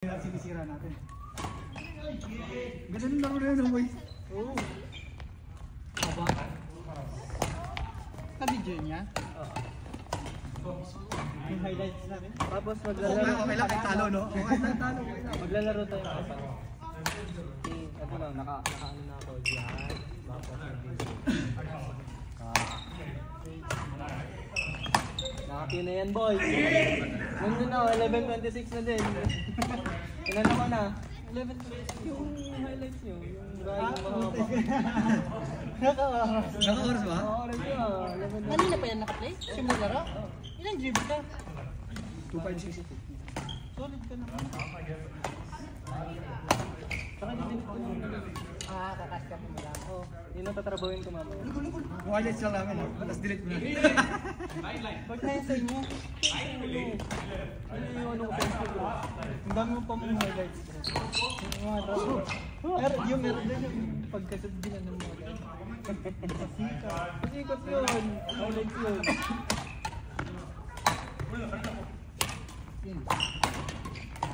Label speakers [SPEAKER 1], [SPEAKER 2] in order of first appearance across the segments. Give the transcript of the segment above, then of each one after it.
[SPEAKER 1] Sinisira natin. Ganun lang rin ang boy. Oo. Aba. Ka-video niya? Oo. Yung highlights natin.
[SPEAKER 2] Tapos maglalaro.
[SPEAKER 1] Okay lang kay talo, no? Okay lang talo.
[SPEAKER 2] Maglalaro tayo ng kapal. Ito lang, naka-ano na ako. Yan. Naka-Q na yan, boy. Mundo na, 11:26 na din. Ilan naman na? 11:26. Yung highlights nyo. Yung maraming mahaba.
[SPEAKER 1] Naka-oras ba?
[SPEAKER 2] Naka-oras nyo.
[SPEAKER 3] Kanina pa yan naka-play? Simularo? Ilang GB ka?
[SPEAKER 1] 2.6.
[SPEAKER 3] Solid ka naman.
[SPEAKER 2] Saka din ko naman.
[SPEAKER 3] Kakasya mo lang.
[SPEAKER 2] Oo. Yun ang tatrabawin ko mamaya.
[SPEAKER 1] Kung highlights lang namin, tapos delete mo na.
[SPEAKER 3] Pag kaya sa inyo,
[SPEAKER 2] Ano yung ano ko Facebook ko?
[SPEAKER 3] ang dami mo pa mong highlights. Yung mga raso. Yung meron din yung pagkasad din ng mga guys.
[SPEAKER 2] Pasikot yun. Highlights yun.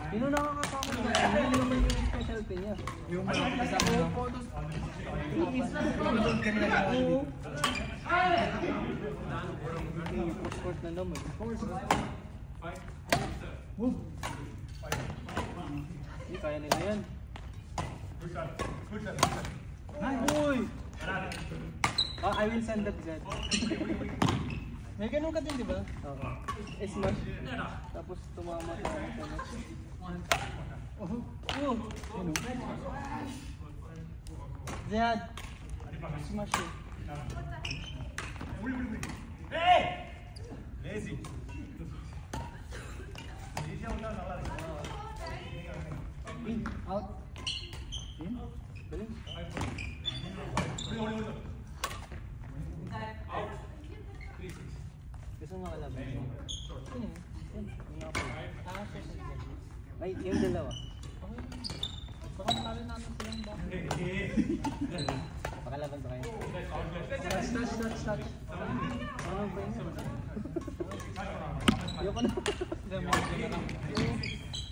[SPEAKER 2] Sino nakakasama niya? Hindi naman yung specialty niya.
[SPEAKER 1] Yung mga kasama ng photos. Doon ka nila gawin dito.
[SPEAKER 2] Sport na naman.
[SPEAKER 1] Move!
[SPEAKER 2] Hindi, kaya nila yan.
[SPEAKER 1] Uy!
[SPEAKER 2] I will send that Zed.
[SPEAKER 3] May ganun ka din, di ba?
[SPEAKER 2] Oo. Smash. Tapos tumama sa ano.
[SPEAKER 3] Zihad! Smash it.
[SPEAKER 1] In, out. In.
[SPEAKER 2] Galing. Gusto mo makalaban?
[SPEAKER 3] Ano yun?
[SPEAKER 2] Ay, yung dalawa.
[SPEAKER 3] Baka matalo namin silang ba?
[SPEAKER 2] Pakalaban ba kayo?
[SPEAKER 1] Start.
[SPEAKER 2] Ano ba yun? Ayoko na.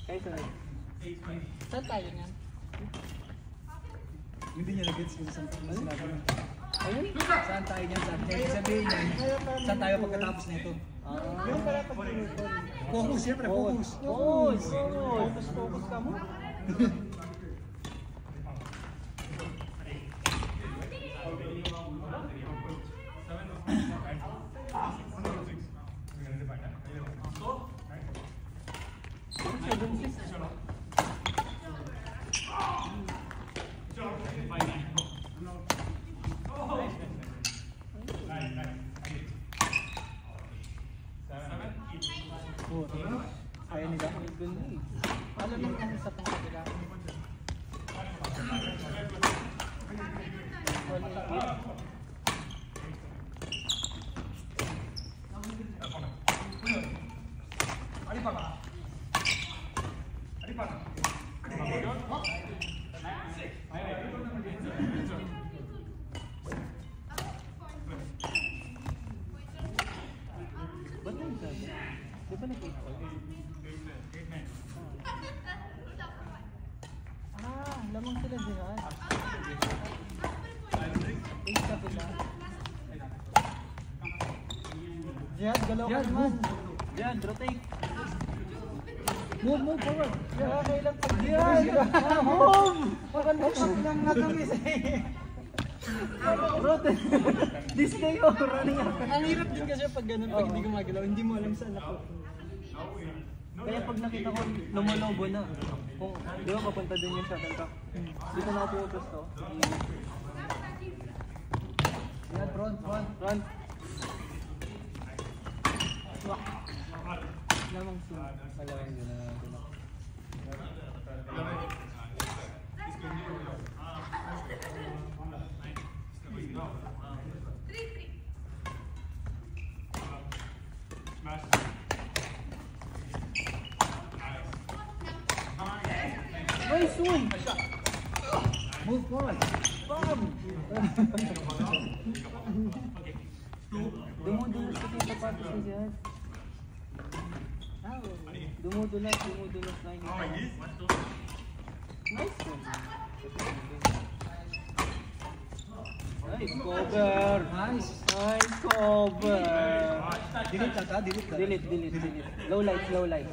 [SPEAKER 2] Kayo sunod.
[SPEAKER 3] Saan tayo niyan?
[SPEAKER 1] Hindi niya nag-gets kung saan tayo sinabi mo.
[SPEAKER 2] Ayun?
[SPEAKER 1] Saan tayo niyan? Sabihin niyan. Saan tayo pagkatapos nito?
[SPEAKER 3] Yung pala pag-pinutol.
[SPEAKER 1] Focus, siyempre, focus.
[SPEAKER 3] Focus ka mo.
[SPEAKER 1] Kaya nila.
[SPEAKER 3] Alam mo kung isa pang kabila.
[SPEAKER 2] Ba't yung sabi? Di ba nag-8-4?
[SPEAKER 3] Lamang sila Zihad. Ace kabila. Zihad, galaw ka naman.
[SPEAKER 2] Yan, rotate.
[SPEAKER 1] Move forward.
[SPEAKER 3] Kailan pag Zihad? Move! Pag-unboxing lang na kami sa
[SPEAKER 2] Rotate. This day oh, running up.
[SPEAKER 3] Ang hirap din kasi pag ganun, pag hindi gumagalaw, hindi mo alam saan ako.
[SPEAKER 2] Kaya pag nakita ko, lumalobo na. Kung, di ba papunta din yung shuttlecock. Dito na ako pinutos to.
[SPEAKER 1] Yan, front.
[SPEAKER 2] Run. Lamang soon. Malawin yun na natin ako. Nice one!
[SPEAKER 1] Move forward.
[SPEAKER 2] Bam! Dumudulas ko yung sapatos ni Jihad. Dumudulas line. Nice one. Nice cover.
[SPEAKER 3] Nice.
[SPEAKER 2] Nice cover.
[SPEAKER 3] Delete ata, delete ka.
[SPEAKER 2] Delete. Low light. Nice.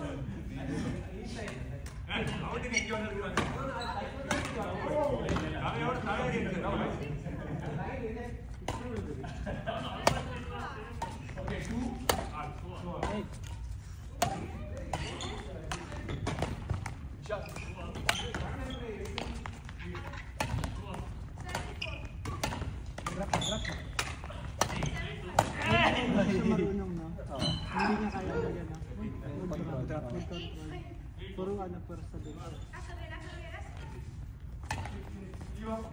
[SPEAKER 3] Drop ka. Hindi siya marunong, no?
[SPEAKER 2] Oo.
[SPEAKER 3] Hindi niya kaya na yan, no?
[SPEAKER 2] Control.
[SPEAKER 3] Drop, control. Puro ano, puro sa delete.
[SPEAKER 2] Nice.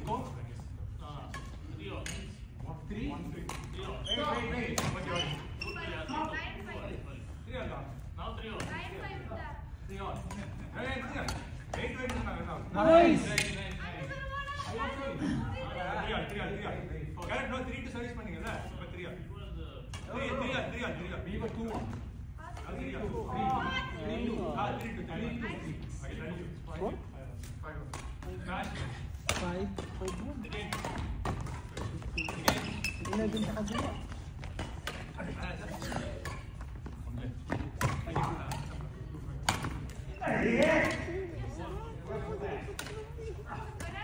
[SPEAKER 2] Score?
[SPEAKER 3] 5.
[SPEAKER 2] 11 sa kabila.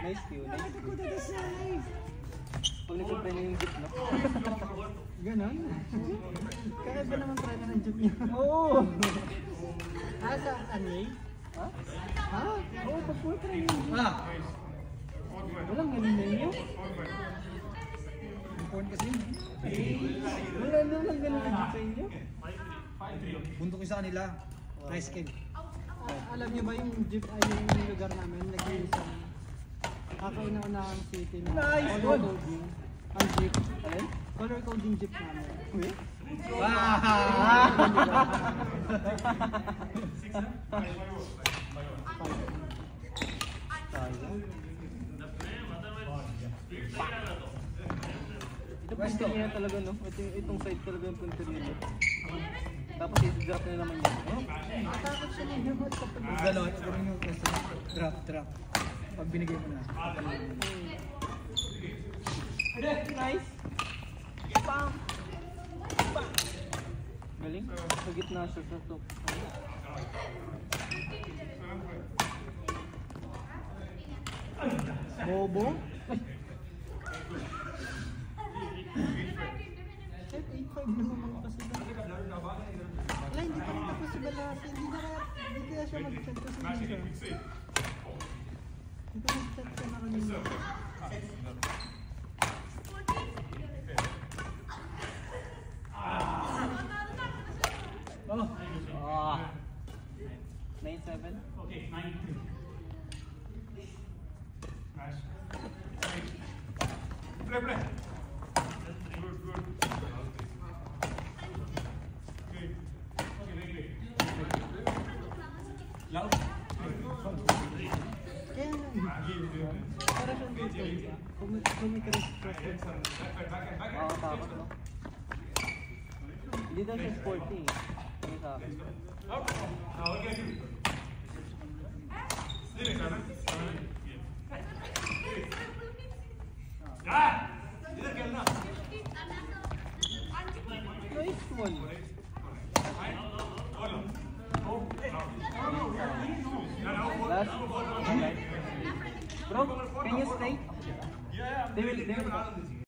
[SPEAKER 2] Nice view. Pag nag-play na yung jeep, no?
[SPEAKER 3] Ganon? Kaya ba naman try na ng joke niya?
[SPEAKER 2] Oo!
[SPEAKER 3] Sa anyway?
[SPEAKER 2] Ha?
[SPEAKER 3] Ha?
[SPEAKER 2] Oo, pag full try yung jeep. Walang ganun na yun.
[SPEAKER 3] Phone kasi yun.
[SPEAKER 2] Wala naman ganun na jeep sa inyo.
[SPEAKER 3] Bundok ko sa kanila. Rice cake. Alam niyo ba yung jeep ay yung lugar namin? Nag-iisang kakauna-unahang city na
[SPEAKER 2] Nice
[SPEAKER 3] color
[SPEAKER 2] one.
[SPEAKER 3] coding. Ang jeep.
[SPEAKER 2] Alin?
[SPEAKER 3] Color coding jeep namin.
[SPEAKER 2] Uy? Ito punter niya talaga, no? Itong side talaga yung punter niya. Tapos i-drop na naman yan. Oh?
[SPEAKER 3] Takot siya ng hibot kapag galot. Ganun yung question. Drop. Pag binigay mo na.
[SPEAKER 2] Nice! Pam! Galing. Sa gitna siya sa top.
[SPEAKER 3] Bobo? Eh, 8-5 naman kasi ba? Wala, hindi pa rin tapos si Balarte. Hindi kaya siya mag-chat kasi siya. Hindi pa mag-chat siya na kanina.
[SPEAKER 2] Oh! Ah! 9-7?
[SPEAKER 4] Okay, 9. Play. Good. Okay, wait. Loud.
[SPEAKER 3] Kaya nga, para siyang control ka. Kung may ka-restriction sa
[SPEAKER 2] Takot, no? Hindi daw siya sporty. Hindi sa akin. Nice one. Last. Bro, can you stay? They will